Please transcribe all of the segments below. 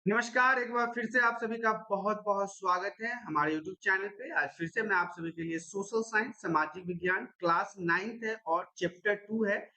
नमस्कार, एक बार फिर से आप सभी का बहुत-बहुत स्वागत है हमारे यूट्यूब चैनल पे। आज फिर से मैं आप सभी के लिए सोशल साइंस, सामाजिक विज्ञान क्लास 9th है और चैप्टर 2 है।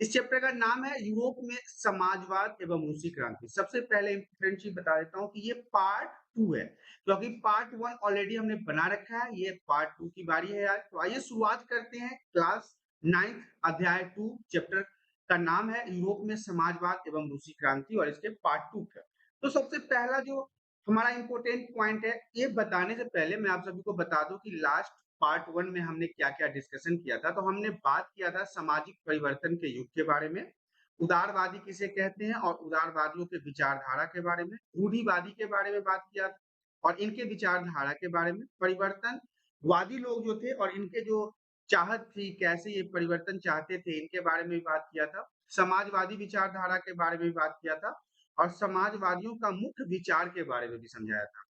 इस चैप्टर का नाम है यूरोप में समाजवाद एवं रूसी क्रांति। सबसे पहले इम्पोर्टेंट चीज़ बता देता हूँ कि ये पार्ट 2 है, क्योंकि पार्ट 1 ऑलरेडी हमने बना रखा है, ये पार्ट 2 की बारी है आज। तो आइए शुरुआत करते हैं क्लास 9th अध्याय 2 चैप्टर का नाम है यूरोप में समाजवाद एवं रूसी क्रांति और इसके पार्ट 2 का। तो सबसे पहला जो हमारा इम्पोर्टेंट पॉइंट है, ये बताने से पहले मैं आप सभी को बता दूं कि लास्ट पार्ट 1 में हमने क्या-क्या डिस्कशन किया था। तो हमने बात किया था सामाजिक परिवर्तन के युग के बारे में, उदारवादी किसे कहते हैं और उदारवादियों के विचारधारा के बारे में, रूढ़िवादी के बारे में बात किया और इनके विचारधारा के बारे में, परिवर्तनवादी लोग जो थे और इनके जो चाहत थी, कैसे ये परिवर्तन चाहते थे, इनके बारे में भी बात किया था। समाजवादी विचारधारा के बारे में भी बात किया था और समाजवादियों का मुख्य विचार के बारे में भी समझाया था।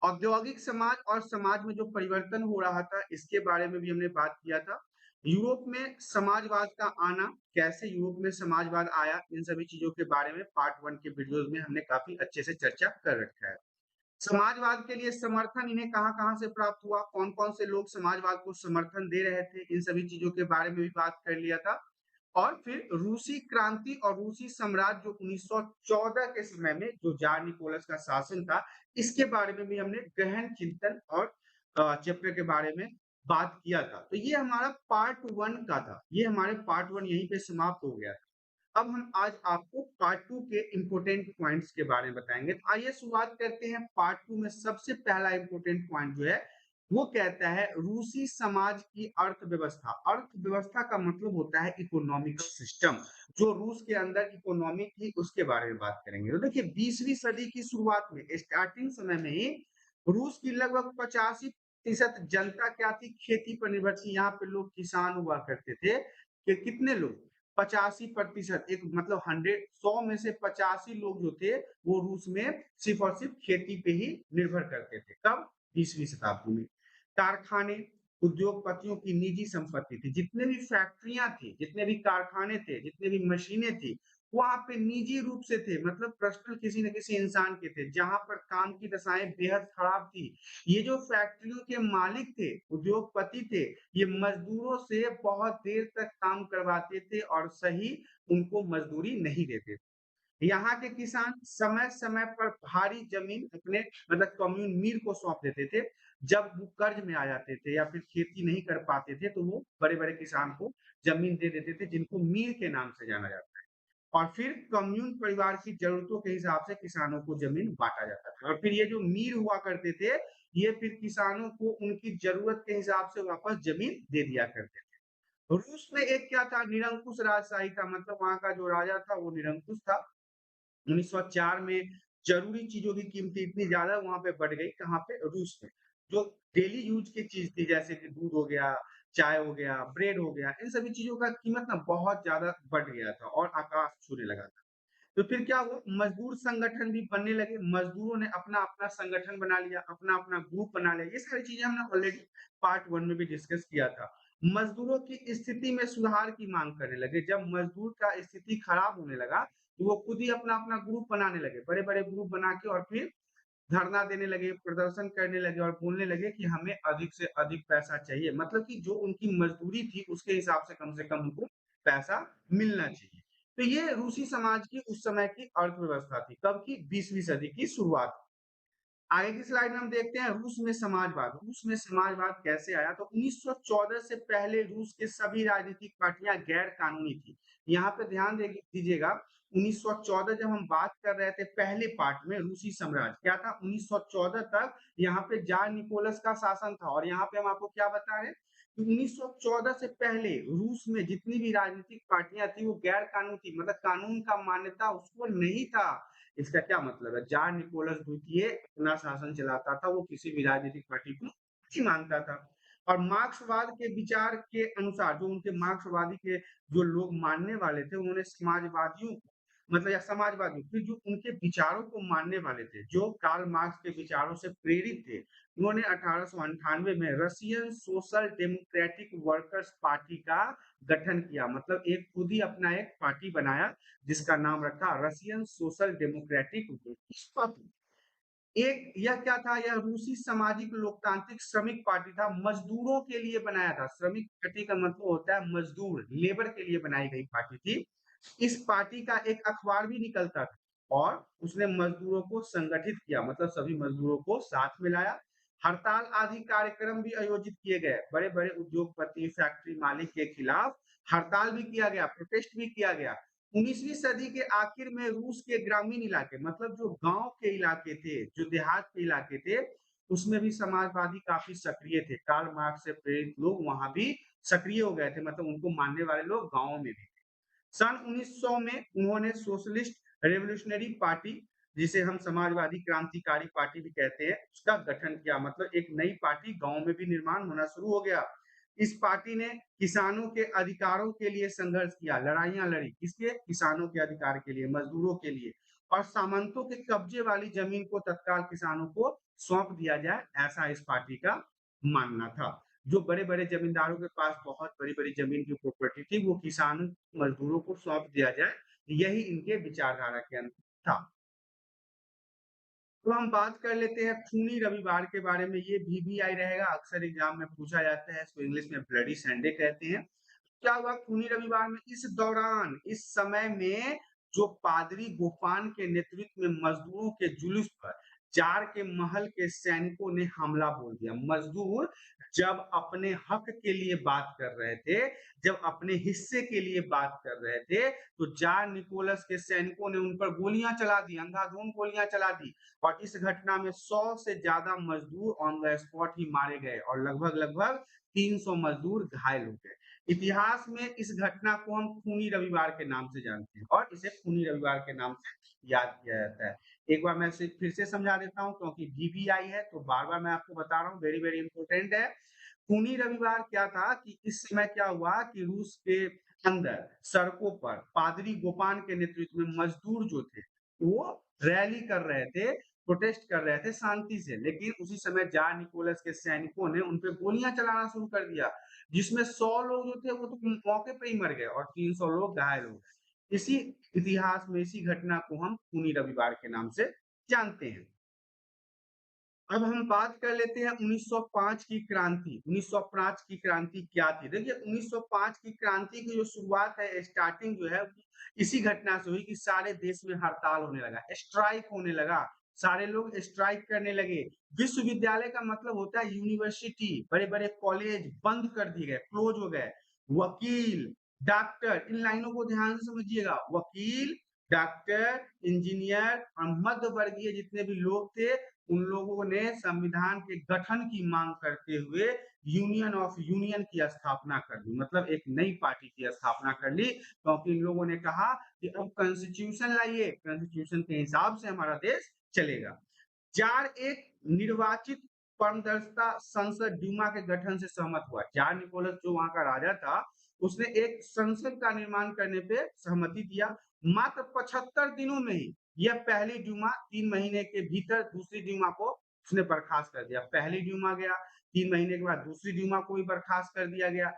औद्योगिक समाज और समाज में जो परिवर्तन हो रहा था, इसके बारे में भी हमने बात किया था। यूरोप में समाजवाद का आना, कैसे यूरोप में समाजवाद आया, इन सभी चीज़ों के बारे में पार्ट 1 के वीडियोज़ में हमने काफ़ी अच्छे से चर्चा कर रखा है। समाजवाद के लिए समर्थन इन्हें कहाँ-कहाँ से प्राप्त हुआ, कौन-कौन से लोग समाजवाद को समर्थन दे रहे थे, इन सभी चीज़ों के बारे में भी बात कर लिया था। और फिर रूसी क्रांति और रूसी साम्राज्य जो 1914 के समय में जो जार निकोलस का शासन था, इसके बारे में भी हमने गहन चिंतन और चैप्टर के बारे में बात किया था। तो ये हमारा पार्ट 1 का था। ये हमारे पार्ट 1 यहीं पे समाप्त हो गया था। अब हम आज आपको पार्ट 2 के इम्पोर्टेंट पॉइंट्स के बारे में बताएँगे। तो आइए शुरुआत करते हैं पार्ट 2 में सबसे पहला इम्पोर्टेंट पॉइंट जो है, वो कहता है रूसी समाज की अर्थव्यवस्था। अर्थव्यवस्था का मतलब होता है इकोनॉमिक सिस्टम। जो रूस के अंदर इकोनॉमी थी उसके बारे में बात करेंगे। तो देखिए 20वीं सदी की शुरुआत में स्टार्टिंग समय में ही रूस की लगभग 85% जनता क्या थी? खेती पर निर्भर थी। यहाँ पे लोग किसान हुआ करते थे। कि कितने लोग? 85% एक मतलब 100 में से 85 लोग जो थे वो रूस में सिर्फ और सिर्फ खेती पे ही निर्भर करते थे। कब? 20वीं शताब्दी में। कारखाने, उद्योगपतियों की निजी संपत्ति थी। जितने भी फैक्ट्रियाँ थी, जितने भी कारखाने थे, जितने भी मशीनें थी, वहाँ पे निजी रूप से थे मतलब पर्सनल किसी न किसी इंसान के थे। जहाँ पर काम की दशाएँ बेहद खराब थी। ये जो फैक्ट्रियों के मालिक थे, उद्योगपति थे, ये मजदूरों से बहुत देर तक काम करवाते थे और सही उनको मजदूरी नहीं देते थे। यहाँ के किसान समय-समय पर भारी जमीन अपने मतलब कम्यून मीर को सौंप देते थे। जब वो कर्ज में आ जाते थे या फिर खेती नहीं कर पाते थे, तो वो बड़े-बड़े किसान को जमीन दे देते थे, जिनको मीर के नाम से जाना जाता है। और फिर कम्यून परिवार की ज़रूरतों के हिसाब से किसानों को ज़मीन बाँटा जाता था और फिर ये जो मीर हुआ करते थे, ये फिर किसानों को उनकी ज़रूरत के हिसाब से वापस ज़मीन दे दिया करते थे। रूस में एक क्या था निरंकुश राजशाही था मतलब वहाँ का जो राजा था वो निरंकुश था। 1904 में ज़रूरी चीज़ों की कीमतें इतनी ज़्यादा वहाँ पे बढ़ गई, कहाँ पे? रूस में। जो डेली यूज़ की चीज़ थी जैसे कि दूध हो गया, चाय हो गया, ब्रेड हो गया, इन सभी चीज़ों का कीमत ना बहुत ज़्यादा बढ़ गया था और आकाश छूने लगा था। तो फिर क्या हुआ? मज़दूर संगठन भी बनने लगे, मज़दूरों ने अपना-अपना संगठन बना लिया, अपना-अपना ग्रुप बना लिया। ये सारी चीज़ें हमने ऑलरेडी पार्ट 1 में भी डिस्कस किया था। मज़दूरों की स्थिति में सुधार की माँग करने लगे। जब मज़दूर का स्थिति खराब होने लगा, तो वो खुद ही अपना-अपना ग्रुप बनाने लगे। बड़े-बड़े ग्रुप बना के और फिर धरना देने लगे, प्रदर्शन करने लगे और बोलने लगे कि हमें अधिक से अधिक पैसा चाहिए। मतलब कि जो उनकी मज़दूरी थी, उसके हिसाब से कम उनको पैसा मिलना चाहिए। तो ये रूसी समाज की उस समय की अर्थव्यवस्था थी। कब की? 20वीं सदी की शुरुआत। आगे की स्लाइड में हम देखते हैं रूस में समाजवाद। रूस में समाजवाद कैसे आया? तो 1914 से पहले रूस के सभी राजनीतिक पार्टियां गैर कानूनी थी। यहाँ पे ध्यान दीजिएगा 1914 जब हम बात कर रहे थे पहले पार्ट में रूसी साम्राज्य क्या था 1914 तक यहाँ पे जार निकोलस का शासन था और यहाँ पे हम आपको क्या बता रहे हैं कि 1914 से पहले रूस में जितनी भी राजनीतिक पार्टियां थी वो गैर कानूनी थी मतलब कानून का मान्यता उसको नहीं था। इसका क्या मतलब है? जार निकोलस द्वितीय अपना शासन चलाता था, वो किसी भी राजनीतिक पार्टी को नहीं मानता था। और मार्क्सवाद के विचार के अनुसार जो उनके मार्क्सवादी के जो लोग मानने वाले थे, उन्होंने समाजवादियों को मतलब या समाजवादी, फिर जो उनके विचारों को मानने वाले थे, जो कार्ल मार्क्स के विचारों से प्रेरित थे, उन्होंने 1898 में Russian social democratic workers party का गठन किया। मतलब एक खुद ही अपना एक पार्टी बनाया जिसका नाम रखा Russian social democratic workers party. एक यह क्या था, यह रूसी सामाजिक लोकतांत्रिक श्रमिक पार्टी था, मजदूरों के लिए बनाया था। श्रमिक पार्टी का मतलब होता है मजदूर, लेबर के लिए बनाई गई पार्टी थी। इस पार्टी का एक अखबार भी निकलता था और उसने मजदूरों को संगठित किया, मतलब सभी मजदूरों को साथ में लाया। हड़ताल आदि कार्यक्रम भी आयोजित किए गए, बड़े बड़े उद्योगपति फैक्ट्री मालिक के खिलाफ हड़ताल भी किया गया, प्रोटेस्ट भी किया गया। 19वीं सदी के आखिर में रूस के ग्रामीण इलाके, मतलब जो गांव के इलाके थे, जो देहात के इलाके थे, उसमें भी समाजवादी काफी सक्रिय थे। कार्ल मार्क्स से प्रेरित लोग वहां भी सक्रिय हो गए थे, मतलब उनको मानने वाले लोग गांवों में भी। सन 1900 में उन्होंने सोशलिस्ट रेवोल्यूशनरी पार्टी, जिसे हम समाजवादी क्रांतिकारी पार्टी भी कहते हैं, उसका गठन किया। मतलब एक नई पार्टी गांव में भी निर्माण होना शुरू हो गया। इस पार्टी ने किसानों के अधिकारों के लिए संघर्ष किया, लड़ाइयां लड़ी। किसके? किसानों के अधिकार के लिए, मजदूरों के लिए। और सामंतों के कब्जे वाली जमीन को तत्काल किसानों को सौंप दिया जाए, ऐसा इस पार्टी का मानना था। जो बड़े-बड़े जमींदारों के पास बहुत बड़ी-बड़ी जमीन की प्रॉपर्टी थी, वो किसानों मजदूरों को सौंप दिया जाए, यही इनके विचारधारा के अंदर था। तो हम बात कर लेते हैं खूनी रविवार के बारे में। ये वीवीआई रहेगा, अक्सर एग्जाम में पूछा जाता है, इसको इंग्लिश में ब्लडी संडे कहते हैं। क्या हुआ खूनी रविवार में? इस दौरान, इस समय में जो पादरी गोफान के नेतृत्व में मजदूरों के जुलूस पर जार के महल के सैनिकों ने हमला बोल दिया। मजदूर जब अपने हक के लिए बात कर रहे थे, जब अपने हिस्से के लिए बात कर रहे थे, तो जार निकोलस के सैनिकों ने उन पर गोलियां चला दी, अंधाधुंध गोलियां चला दी। और इस घटना में 100 से ज्यादा मजदूर ऑन द स्पॉट ही मारे गए और लगभग लगभग 300 मजदूर घायल हो गए। इतिहास में इस घटना को हम खूनी रविवार के नाम से जानते हैं और इसे खूनी रविवार के नाम से याद किया जाता है। एक बार मैं इसे फिर से समझा देता हूँ, क्योंकि वीवीआई है तो बार बार मैं आपको बता रहा हूँ, वेरी वेरी इंपॉर्टेंट है। खूनी रविवार क्या था कि इस समय क्या हुआ कि रूस के अंदर सड़कों पर पादरी गोपान के नेतृत्व में मजदूर जो थे, वो रैली कर रहे थे, प्रोटेस्ट कर रहे थे शांति से। लेकिन उसी समय जार निकोलस के सैनिकों ने उन पे गोलियां चलाना शुरू कर दिया, जिसमें 100 लोग जो थे वो तो मौके पे ही मर गए और 300 लोग घायल हो गए। इसी इतिहास में इसी घटना को हम खूनी रविवार के नाम से जानते हैं। अब हम बात कर लेते हैं 1905 की क्रांति। 1905 की क्रांति क्या थी? देखिए 1905 की क्रांति की जो शुरुआत है, स्टार्टिंग जो है, इसी घटना से हुई कि सारे देश में हड़ताल होने लगा, स्ट्राइक होने लगा, सारे लोग स्ट्राइक करने लगे। विश्वविद्यालय का मतलब होता है यूनिवर्सिटी, बड़े-बड़े कॉलेज बंद कर दिए गए, क्लोज हो गए। वकील, डॉक्टर, इन लाइनों को ध्यान से समझिएगा। वकील, डॉक्टर, इंजीनियर और मध्य वर्गीय जितने भी लोग थे, उन लोगों ने संविधान के गठन की मांग करते हुए यूनियन ऑफ यूनियन की स्थापना कर दी, मतलब एक नई पार्टी की स्थापना कर ली, क्योंकि इन लोगों ने कहा कि अब कॉन्स्टिट्यूशन लाइए, कॉन्स्टिट्यूशन के हिसाब से हमारा देश चलेगा। जार एक निर्वाचित परमदर्शिता संसद ड्यूमा के गठन से सहमत हुआ। जार निकोलस जो वहां का राजा था, उसने एक संसद का निर्माण करने पे सहमति दिया। मात्र 75 दिनों में ही यह पहली ड्यूमा, 3 महीने के भीतर दूसरी ड्यूमा को उसने बर्खास्त कर दिया। पहली ड्यूमा गया, 3 महीने के बाद दूसरी ड्यूमा को भी बर्खास्त कर दिया गया।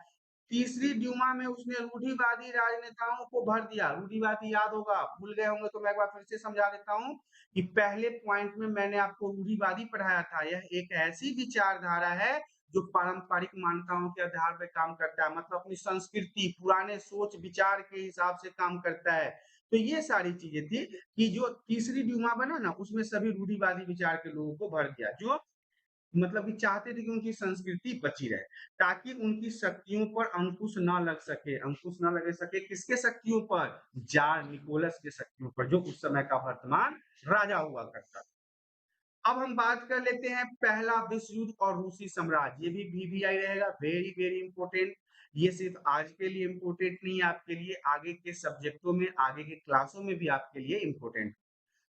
तीसरी ड्यूमा में उसने रूढ़िवादी राजनेताओं को भर दिया। रूढ़िवादी याद होगा, भूल गए होंगे तो मैं एक बार फिर से समझा देता हूँ कि पहले पॉइंट में मैंने आपको रूढ़िवादी पढ़ाया था। यह एक ऐसी विचारधारा है जो पारंपरिक मान्यताओं के आधार पर काम करता है, मतलब अपनी संस्कृति, पुराने सोच विचार के हिसाब से काम करता है। तो ये सारी चीजें थी कि जो तीसरी ड्यूमा बना ना, उसमें सभी रूढ़िवादी विचार के लोगों को भर दिया, जो मतलब कि चाहते थे कि उनकी संस्कृति बची रहे, ताकि उनकी शक्तियों पर अंकुश ना लग सके। अंकुश ना लग सके किसके शक्तियों पर? जार निकोलस के शक्तियों पर, जो उस समय का वर्तमान राजा हुआ करता था। अब हम बात कर लेते हैं पहला विश्व युद्ध और रूसी साम्राज्य। ये भी वीवीआई रहेगा, वेरी वेरी इंपॉर्टेंट। ये सिर्फ आज के लिए इंपॉर्टेंट नहीं है, आपके लिए आगे के सब्जेक्टों में, आगे के क्लासों में भी आपके लिए इंपॉर्टेंट।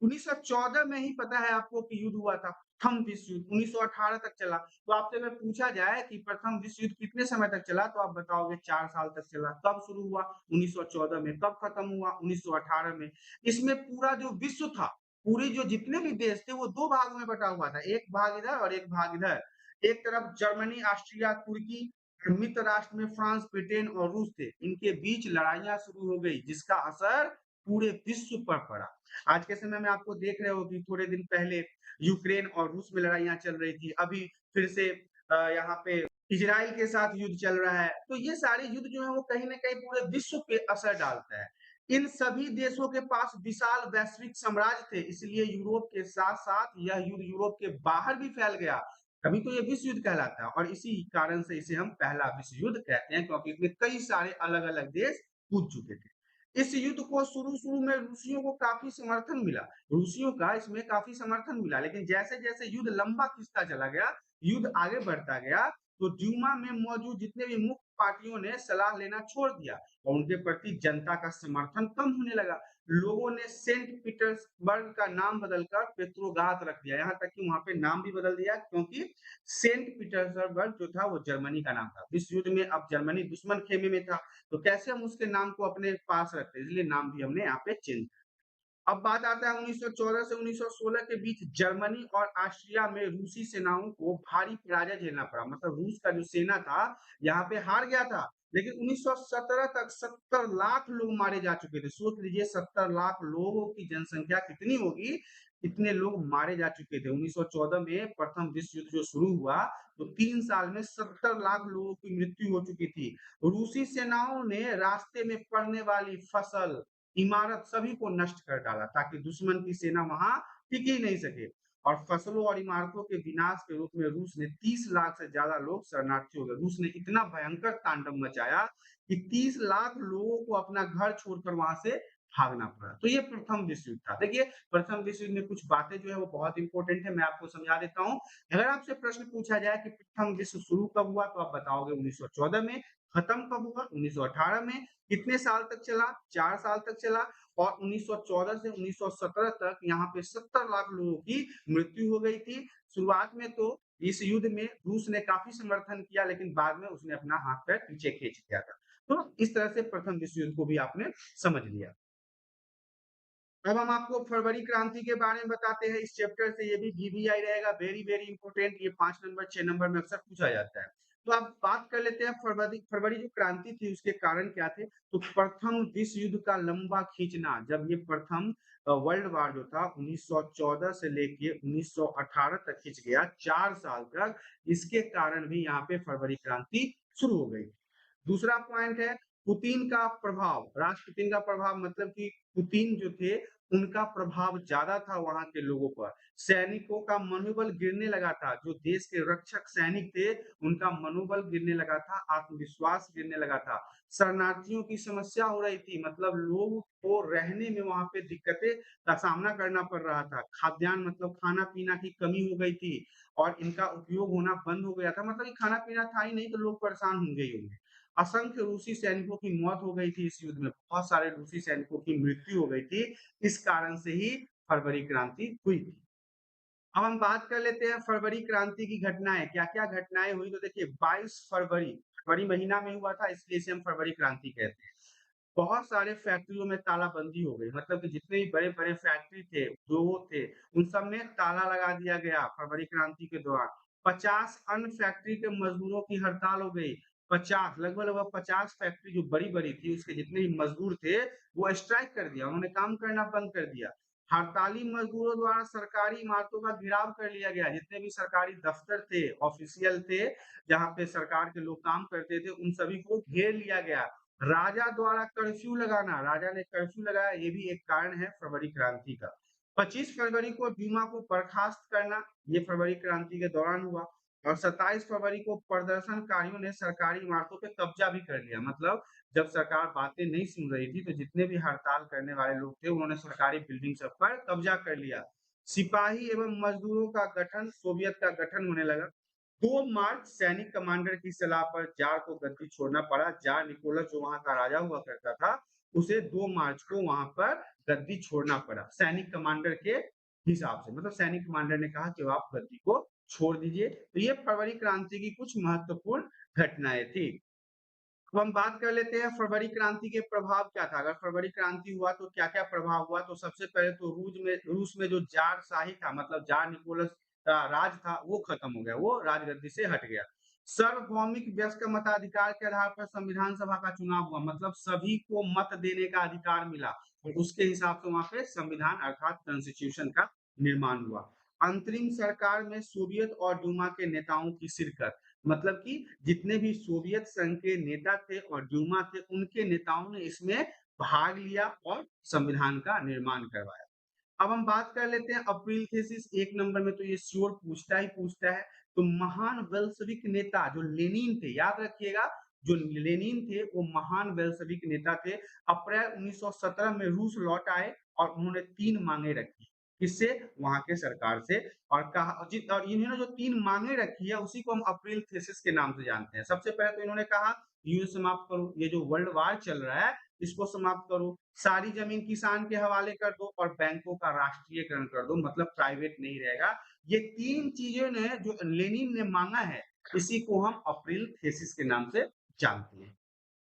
1914 में ही पता है आपको कि युद्ध हुआ था, प्रथम विश्व युद्ध 1918 तक चला। तो आपसे अगर पूछा जाए कि प्रथम विश्व युद्ध कितने समय तक चला, तो आप बताओगे 4 साल तक चला। कब शुरू हुआ? 1914 में। कब खत्म हुआ? 1918 में। इसमें पूरा जो विश्व था, पूरे जो जितने भी देश थे वो 2 भागों में बँटा हुआ था, एक भाग इधर और एक भाग इधर। एक तरफ जर्मनी, ऑस्ट्रिया, तुर्की, मित्र राष्ट्र में फ्रांस, ब्रिटेन और रूस थे। इनके बीच लड़ाइयाँ शुरू हो गई, जिसका असर पूरे विश्व पर पड़ा। आज के समय में आपको देख रहे हो कि थोड़े दिन पहले यूक्रेन और रूस में लड़ाइयाँ चल रही थी। अभी फिर से यहाँ पे इज़राइल के साथ युद्ध चल रहा है। तो ये सारे युद्ध जो है वो कहीं न कहीं पूरे विश्व पे असर डालता है। इन सभी देशों के पास विशाल वैश्विक साम्राज्य थे, इसलिए यूरोप के साथ-साथ यह युद्ध यूरोप के बाहर भी फैल गया। तभी तो ये विश्व युद्ध कहलाता है और इसी कारण से इसे हम पहला विश्व युद्ध कहते हैं, क्योंकि इसमें कई सारे अलग-अलग देश कूद चुके थे। इस युद्ध को शुरू-शुरू में रूसियों को काफ़ी समर्थन मिला। रूसियों का इसमें काफ़ी समर्थन मिला, लेकिन जैसे-जैसे युद्ध लंबा खिंचता चला गया, युद्ध आगे बढ़ता गया, तो ड्यूमा में मौजूद जितने भी मुख्य पार्टियों ने सलाह लेना छोड़ दिया और उनके प्रति जनता का समर्थन कम होने लगा। लोगों ने सेंट पीटर्सबर्ग का नाम बदलकर पेट्रोग्राद रख दिया। यहाँ तक कि वहाँ पे नाम भी बदल दिया, क्योंकि सेंट पीटर्सबर्ग जो था वो जर्मनी का नाम था। विश्व युद्ध में अब जर्मनी दुश्मन खेमे में था, तो कैसे हम उसके नाम को अपने पास रखते हैं, इसलिए नाम भी हमने यहाँ पे चेंज। अब बात आता है 1914 से 1916 के बीच जर्मनी और ऑस्ट्रिया में रूसी सेनाओं को भारी पराजय झेलना पड़ा। मतलब रूस का जो सेना था यहाँ पे हार गया था, लेकिन 1917 तक 70 लाख लोग मारे जा चुके थे। सोच लीजिए 70 लाख लोगों की जनसंख्या कितनी होगी, इतने लोग मारे जा चुके थे। 1914 में प्रथम विश्व युद्ध जो शुरू हुआ, तो 3 साल में 70 लाख लोगों की मृत्यु हो चुकी थी। रूसी सेनाओं ने रास्ते में पड़ने वाली फसल, इमारत सभी को नष्ट कर डाला, ताकि दुश्मन की सेना वहां टिक ही नहीं सके। और फसलों और इमारतों के विनाश के रूप में रूस ने 30 लाख से ज्यादा लोग शरणार्थी हो गए। रूस ने इतना भयंकर तांडव मचाया कि 30 लाख लोगों को अपना घर छोड़कर वहां से भागना पड़ा। तो ये प्रथम विश्व युद्ध था। देखिए, प्रथम विश्व युद्ध में कुछ बातें जो है वो बहुत इंपॉर्टेंट है, मैं आपको समझा देता हूँ। अगर आपसे प्रश्न पूछा जाए कि प्रथम विश्व शुरू कब हुआ, तो आप बताओगे 1914 में। खत्म कब हुआ? 1918 में। कितने साल तक चला? 4 साल तक चला। और 1914 से 1917 तक यहाँ पे 70 लाख लोगों की मृत्यु हो गई थी। शुरुआत में तो इस युद्ध में रूस ने काफ़ी समर्थन किया, लेकिन बाद में उसने अपना हाथ-पैर पीछे खींच लिया था। तो इस तरह से प्रथम विश्व युद्ध को भी आपने समझ लिया। अब हम आपको फरवरी क्रांति के बारे में बताते हैं। इस चैप्टर से ये भी वीवीआई रहेगा, वेरी वेरी इंपॉर्टेंट। ये 5 नंबर 6 नंबर में अक्सर पूछा जाता है। तो आप बात कर लेते हैं फरवरी फरवरी जो क्रांति थी उसके कारण क्या थे। तो प्रथम विश्व युद्ध का लंबा खींचना, जब ये प्रथम वर्ल्ड वार जो था 1914 से लेके 1918 तक खिंच गया, 4 साल तक, इसके कारण भी यहाँ पे फरवरी क्रांति शुरू हो गई। दूसरा पॉइंट है पुतिन का प्रभाव। राष्ट्रपुतिन का प्रभाव मतलब कि पुतिन जो थे उनका प्रभाव ज्यादा था वहां के लोगों पर। सैनिकों का मनोबल गिरने लगा था। जो देश के रक्षक सैनिक थे उनका मनोबल गिरने लगा था, आत्मविश्वास गिरने लगा था। शरणार्थियों की समस्या हो रही थी, मतलब लोगों को रहने में वहां पे दिक्कतें का सामना करना पड़ रहा था। खाद्यान्न मतलब खाना पीना की कमी हो गई थी और इनका उपयोग होना बंद हो गया था। मतलब कि खाना पीना था ही नहीं तो लोग परेशान होंगे ही होंगे। असंख्य रूसी सैनिकों की मौत हो गई थी इस युद्ध में। बहुत सारे रूसी सैनिकों की मृत्यु हो गई थी। इस कारण से ही फरवरी क्रांति हुई थी। अब हम बात कर लेते हैं फरवरी क्रांति की घटनाएं। क्या-क्या घटनाएं हुई, तो देखिए 22 फरवरी, फरवरी महीना में हुआ था, इसलिए इसे हम फरवरी क्रांति कहते हैं। बहुत सारे फैक्ट्रियों में तालाबंदी हो गई। मतलब कि जितने भी बड़े-बड़े फैक्ट्री थे, उद्योग थे, उन सब में ताला लगा दिया गया फरवरी क्रांति के दौरान। 50 अन्य फैक्ट्री के मजदूरों की हड़ताल हो गई। 50 लगभग-लगभग 50 फैक्ट्री जो बड़ी-बड़ी थी, उसके जितने भी मजदूर थे, वो स्ट्राइक कर दिया, उन्होंने काम करना बंद कर दिया। हड़ताली मजदूरों द्वारा सरकारी इमारतों का घेराव कर लिया गया। जितने भी सरकारी दफ्तर थे, ऑफिशियल थे, जहाँ पे सरकार के लोग काम करते थे, उन सभी को घेर लिया गया। राजा द्वारा कर्फ्यू लगाना, राजा ने कर्फ्यू लगाया, ये भी एक कारण है फरवरी क्रांति का। 25 फरवरी को ड्यूमा को बर्खास्त करना, ये फरवरी क्रांति के दौरान हुआ। और 27 फरवरी को प्रदर्शनकारियों ने सरकारी इमारतों पे कब्जा भी कर लिया। मतलब जब सरकार बातें नहीं सुन रही थी, तो जितने भी हड़ताल करने वाले लोग थे, उन्होंने सरकारी बिल्डिंग सब पर कब्जा कर लिया। सिपाही एवं मजदूरों का गठन, सोवियत का गठन होने लगा। 2 मार्च सैनिक कमांडर की सलाह पर जार को गद्दी छोड़ना पड़ा। जार निकोलस जो वहाँ का राजा हुआ करता था, उसे 2 मार्च को वहाँ पर गद्दी छोड़ना पड़ा सैनिक कमांडर के हिसाब से, मतलब सैनिक कमांडर ने कहा कि आप गद्दी को छोड़ दीजिए। तो ये फरवरी क्रांति की कुछ महत्वपूर्ण घटनाएं थी। अब हम बात कर लेते हैं फरवरी क्रांति के प्रभाव क्या था। अगर फरवरी क्रांति हुआ तो क्या-क्या प्रभाव हुआ, तो सबसे पहले तो रूस में जो ज़ार-शाही था, मतलब ज़ार निकोलस का राज था, वो खत्म हो गया, वो राजगद्दी से हट गया। सार्वभौमिक वयस्क मताधिकार के आधार पर संविधान सभा का चुनाव हुआ, मतलब सभी को मत देने का अधिकार मिला और उसके हिसाब से वहाँ पे संविधान अर्थात कॉन्स्टिट्यूशन का निर्माण हुआ। अंतरिम सरकार में सोवियत और डूमा के नेताओं की शिरकत, मतलब कि जितने भी सोवियत संघ के नेता थे और ड्यूमा थे, उनके नेताओं ने इसमें भाग लिया और संविधान का निर्माण करवाया। अब हम बात कर लेते हैं अप्रिल थीसिस, 1 नंबर में तो ये श्योर पूछता ही पूछता है। तो महान बेल्शेविक नेता जो लेनिन थे, याद रखिएगा, जो लेनिन थे वो महान बेल्शेविक नेता थे। अप्रैल 1917 में रूस लौट आए और उन्होंने 3 मांगे रखी। किससे? वहाँ के सरकार से। और कहा और इन्होंने जो 3 मांगे रखी है उसी को हम अप्रिल थीसिस के नाम से जानते हैं। सबसे पहले तो इन्होंने कहा युद्ध समाप्त करो, ये जो वर्ल्ड वार चल रहा है इसको समाप्त करो। सारी जमीन किसान के हवाले कर दो और बैंकों का राष्ट्रीयकरण कर दो, मतलब प्राइवेट नहीं रहेगा। ये 3 चीजें ने जो लेनिन ने मांगा है, इसी को हम अप्रिल थीसिस के नाम से जानते हैं।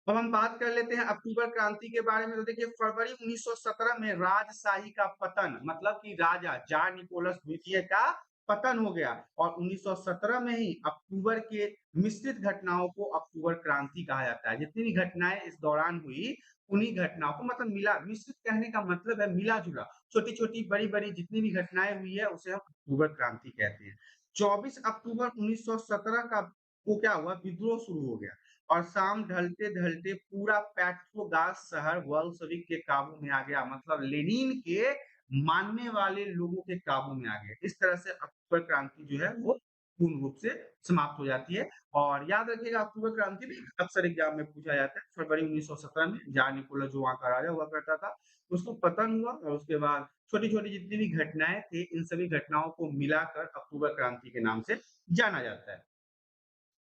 अब हम बात कर लेते हैं अक्टूबर क्रांति के बारे में। तो देखिए फरवरी 1917 में राजशाही का पतन, मतलब कि राजा जार निकोलस द्वितीय का पतन हो गया और 1917 में ही अक्टूबर के मिश्रित घटनाओं को अक्टूबर क्रांति कहा जाता है। जितनी भी घटनाएं इस दौरान हुई उन्हीं घटनाओं को, मतलब मिला, मिश्रित कहने का मतलब है मिला जुला, छोटी छोटी बड़ी बड़ी जितनी भी घटनाएं हुई है उसे हम अक्टूबर क्रांति कहते हैं। 24 अक्टूबर 1917 का को क्या हुआ, विद्रोह शुरू हो गया और शाम ढलते-ढलते पूरा पेट्रोग्रास शहर बोल्शेविक के काबू में आ गया, मतलब लेनिन के मानने वाले लोगों के काबू में आ गए। इस तरह से अक्टूबर क्रांति जो है वो पूर्ण रूप से समाप्त हो जाती है। और याद रखिएगा अक्टूबर क्रांति भी अक्सर एग्जाम में पूछा जाता है। फरवरी 1917 में जार निकोलस जो वहाँ का राजा हुआ करता था, उसको पतन हुआ और उसके बाद छोटी-छोटी जितनी भी घटनाएँ थी, इन सभी घटनाओं को मिलाकर अक्टूबर क्रांति के नाम से जाना जाता है।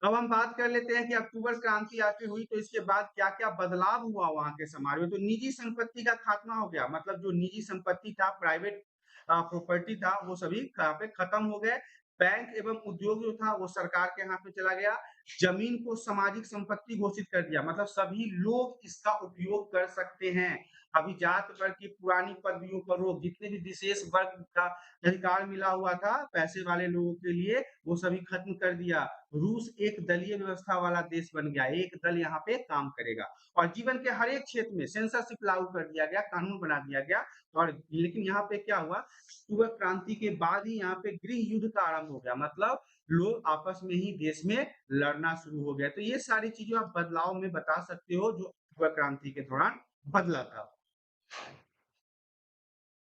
अब हम बात कर लेते हैं कि अक्टूबर क्रांति आके हुई तो इसके बाद क्या-क्या बदलाव हुआ वहाँ के समाज में। तो निजी संपत्ति का खात्मा हो गया, मतलब जो निजी संपत्ति था, प्राइवेट प्रॉपर्टी था, वो सभी यहाँ पे खत्म हो गए। बैंक एवं उद्योग जो था वो सरकार के हाथ में चला गया। जमीन को सामाजिक संपत्ति घोषित कर दिया, मतलब सभी लोग इसका उपयोग कर सकते हैं। अभी जात वर्ग की पुरानी पदवियों पर रोक, जितने भी विशेष वर्ग का अधिकार मिला हुआ था पैसे वाले लोगों के लिए, वो सभी खत्म कर दिया। रूस एक दलीय व्यवस्था वाला देश बन गया, एक दल यहाँ पे काम करेगा और जीवन के हर एक क्षेत्र में सेंसरशिप लागू कर दिया गया, कानून बना दिया गया। और लेकिन यहाँ पे क्या हुआ, अक्टूबर क्रांति के बाद ही यहाँ पे गृह युद्ध का आरंभ हो गया, मतलब लोग आपस में ही देश में लड़ना शुरू हो गया। तो ये सारी चीजें आप बदलाव में बता सकते हो जो अक्टूबर क्रांति के दौरान बदला था।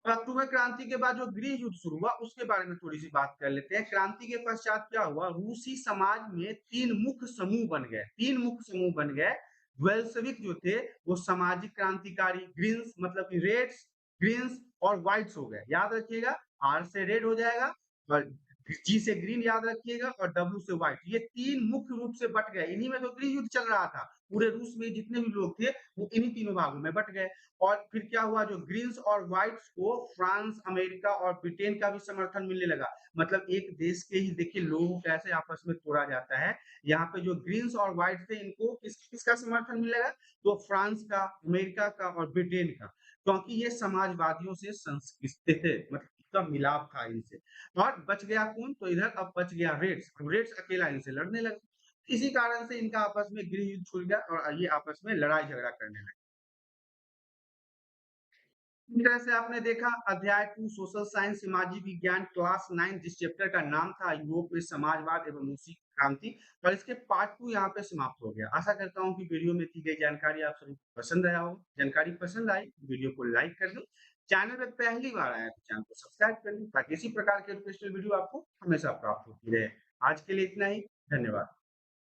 अक्टूबर क्रांति के बाद जो गृह युद्ध शुरू हुआ उसके बारे में थोड़ी सी बात कर लेते हैं। क्रांति के पश्चात क्या हुआ, रूसी समाज में 3 मुख्य समूह बन गए, 3 मुख्य समूह बन गए। बेल्शेविक जो थे वो सामाजिक क्रांतिकारी, ग्रीन्स मतलब कि रेड्स, ग्रीन्स और व्हाइट्स हो गए। याद रखिएगा, आर से रेड हो जाएगा और जी से ग्रीन याद रखिएगा और डब्ल्यू से व्हाइट। ये 3 मुख्य रूप से बट गए। इन्हीं में तो गृह युद्ध चल रहा था। पूरे रूस में जितने भी लोग थे वो इन्हीं तीनों भागों में बट गए। और फिर क्या हुआ, जो ग्रीन्स और व्हाइट्स को फ्रांस, अमेरिका और ब्रिटेन का भी समर्थन मिलने लगा। मतलब एक देश के ही देखिए लोगों को कैसे आपस में तोड़ा जाता है। यहाँ पे जो ग्रीन्स और व्हाइट्स थे इनको किसका समर्थन मिलेगा, तो फ्रांस का, अमेरिका का और ब्रिटेन का, क्योंकि ये समाजवादियों से संस्कृत थे, मतलब इसका मिलाप था इनसे। और बच गया कौन, तो इधर अब बच गया रेड्स। रेड्स अकेला इनसे लड़ने लगा। इसी कारण से इनका आपस में गृह युद्ध छूट गया और ये आपस में लड़ाई झगड़ा करने लगे। इस तरह से आपने देखा अध्याय 2 सोशल साइंस सामाजिक विज्ञान क्लास 9 जिस चैप्टर का नाम था यूरोप में समाजवाद एवं रूसी क्रांति, और इसके पार्ट 2 यहाँ पे समाप्त हो गया। आशा करता हूँ कि वीडियो में दी गई जानकारी आप सभी को पसंद आया हो। जानकारी पसंद आई वीडियो को लाइक कर दो। चैनल पे पहली बार आया तो चैनल को सब्सक्राइब कर लो ताकि इसी प्रकार के एजुकेशनल वीडियो आपको हमेशा प्राप्त होती रहे। आज के लिए इतना ही। धन्यवाद।